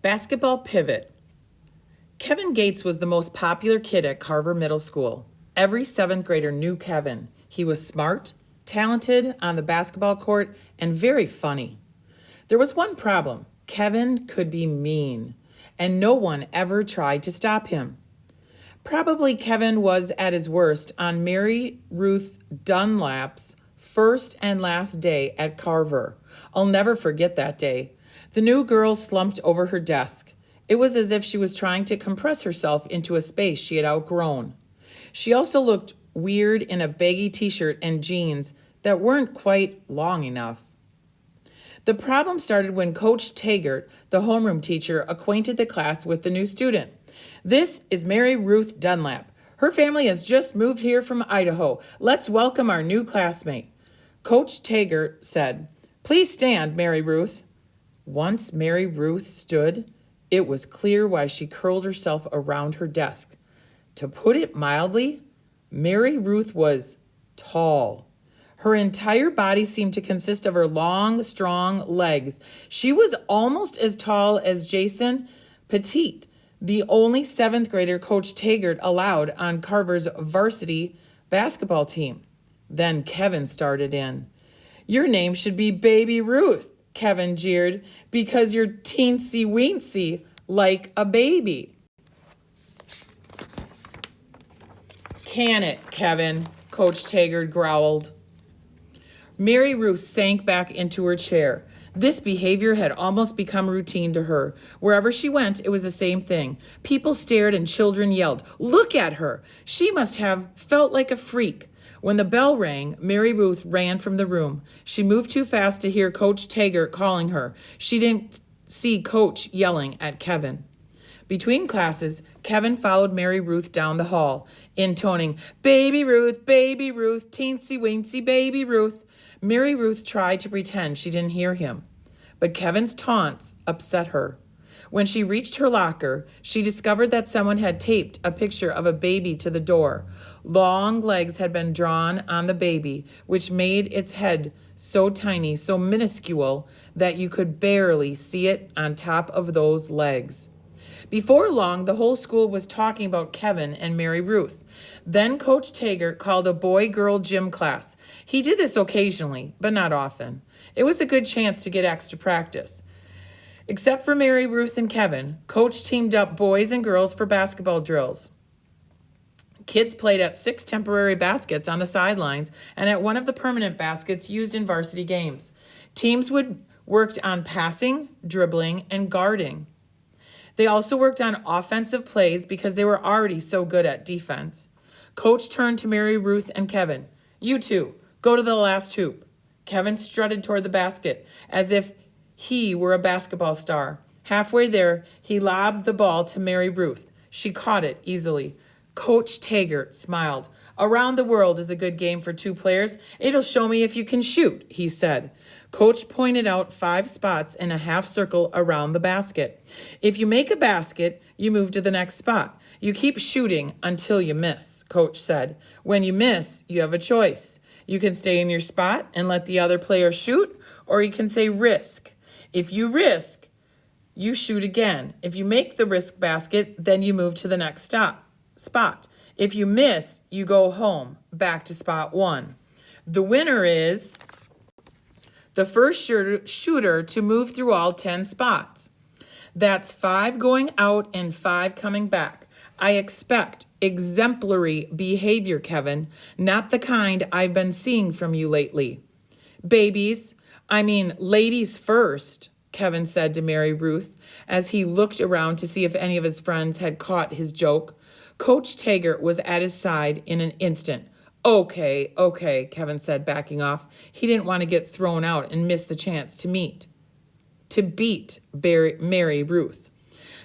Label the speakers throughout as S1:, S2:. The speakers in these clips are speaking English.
S1: Basketball pivot. Kevin Gates was the most popular kid at Carver Middle School. Every seventh grader knew Kevin. He was smart, talented on the basketball court, and very funny. There was one problem. Kevin could be mean, and no one ever tried to stop him. Probably Kevin was at his worst on Mary Ruth Dunlap's first and last day at Carver. I'll never forget that day. The new girl slumped over her desk. It was as if she was trying to compress herself into a space she had outgrown. She also looked weird in a baggy t-shirt and jeans that weren't quite long enough. The problem started when Coach Taggart, the homeroom teacher, acquainted the class with the new student. This is Mary Ruth Dunlap. Her family has just moved here from Idaho. Let's welcome our new classmate. Coach Taggart said, "Please stand, Mary Ruth." Once Mary Ruth stood, it was clear why she curled herself around her desk. To put it mildly, Mary Ruth was tall. Her entire body seemed to consist of her long, strong legs. She was almost as tall as Jason Petit, the only seventh grader Coach Taggart allowed on Carver's varsity basketball team. Then Kevin started in. "Your name should be Baby Ruth," Kevin jeered, "because you're teensy-weensy like a baby." "Can it, Kevin?" Coach Taggart growled. Mary Ruth sank back into her chair. This behavior had almost become routine to her. Wherever she went, it was the same thing. People stared and children yelled, "Look at her! She must have felt like a freak." When the bell rang, Mary Ruth ran from the room. She moved too fast to hear Coach Taggart calling her. She didn't see Coach yelling at Kevin. Between classes, Kevin followed Mary Ruth down the hall, intoning, Baby Ruth, teensy-weensy Baby Ruth." Mary Ruth tried to pretend she didn't hear him, but Kevin's taunts upset her. When she reached her locker, she discovered that someone had taped a picture of a baby to the door. Long legs had been drawn on the baby, which made its head so tiny, so minuscule, that you could barely see it on top of those legs. Before long, the whole school was talking about Kevin and Mary Ruth. Then Coach Taggart called a boy-girl gym class. He did this occasionally, but not often. It was a good chance to get extra practice. Except for Mary Ruth and Kevin, Coach teamed up boys and girls for basketball drills. Kids played at 6 temporary baskets on the sidelines and at one of the permanent baskets used in varsity games. Teams worked on passing, dribbling, and guarding. They also worked on offensive plays because they were already so good at defense. Coach turned to Mary Ruth and Kevin. "You two, go to the last hoop." Kevin strutted toward the basket as if he were a basketball star. Halfway there, he lobbed the ball to Mary Ruth. She caught it easily. Coach Taggart smiled. "Around the world is a good game for 2 players. It'll show me if you can shoot," he said. Coach pointed out 5 spots in a half circle around the basket. "If you make a basket, you move to the next spot. You keep shooting until you miss," Coach said. "When you miss, you have a choice. You can stay in your spot and let the other player shoot, or you can say risk. If you risk, you shoot again. If you make the risk basket, then you move to the next spot. If you miss, you go home, back to spot 1. The winner is the first shooter to move through all 10 spots. That's 5 going out and 5 coming back. I expect exemplary behavior, Kevin, not the kind I've been seeing from you lately." Ladies first," Kevin said to Mary Ruth as he looked around to see if any of his friends had caught his joke. Coach Taggart was at his side in an instant. Okay, Kevin said, backing off. He didn't want to get thrown out and miss the chance to beat Mary Ruth.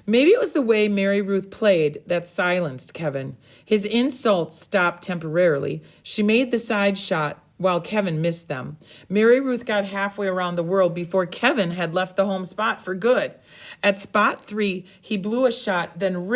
S1: Maybe it was the way Mary Ruth played that silenced Kevin. His insults stopped temporarily. She made the side shot while Kevin missed them. Mary Ruth got halfway around the world before Kevin had left the home spot for good. At spot 3, he blew a shot, then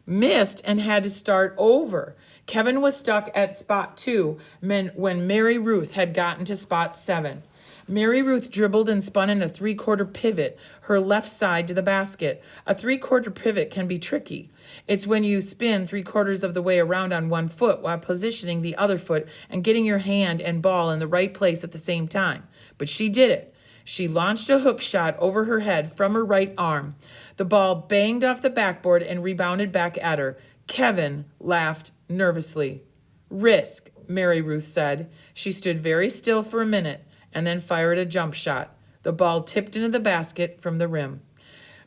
S1: missed, and had to start over. Kevin was stuck at spot 2 when Mary Ruth had gotten to spot 7. Mary Ruth dribbled and spun in a three-quarter pivot, her left side to the basket. A three-quarter pivot can be tricky. It's when you spin three-quarters of the way around on one foot while positioning the other foot and getting your hand and ball in the right place at the same time. But she did it. She launched a hook shot over her head from her right arm. The ball banged off the backboard and rebounded back at her. Kevin laughed nervously. "Risk," Mary Ruth said. She stood very still for a minute and then fired a jump shot. The ball tipped into the basket from the rim.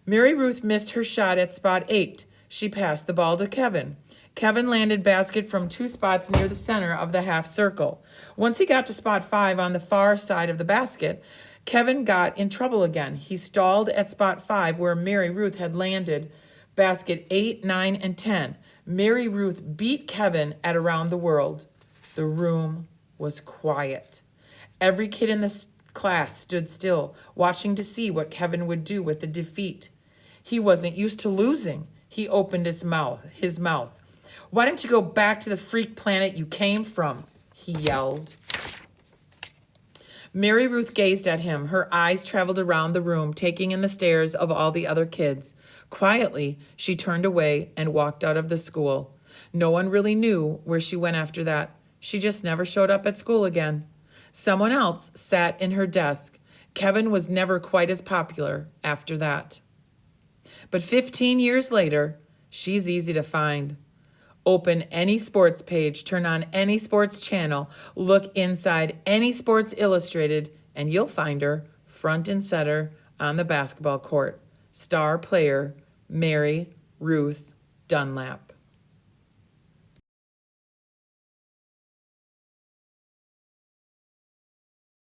S1: Mary Ruth missed her shot at spot 8. She passed the ball to Kevin. Kevin landed basket from 2 spots near the center of the half circle. Once he got to spot 5 on the far side of the basket, Kevin got in trouble again. He stalled at spot 5 where Mary Ruth had landed basket 8, 9, and 10. Mary Ruth beat Kevin at Around the World. The room was quiet. Every kid in the class stood still, watching to see what Kevin would do with the defeat. He wasn't used to losing. He opened his mouth. "Why don't you go back to the freak planet you came from?" he yelled. Mary Ruth gazed at him. Her eyes traveled around the room, taking in the stares of all the other kids. Quietly, she turned away and walked out of the school. No one really knew where she went after that. She just never showed up at school again. Someone else sat in her desk. Kevin was never quite as popular after that. But 15 years later, she's easy to find. Open any sports page, turn on any sports channel, look inside any Sports Illustrated, and you'll find her front and center on the basketball court. Star player Mary Ruth Dunlap.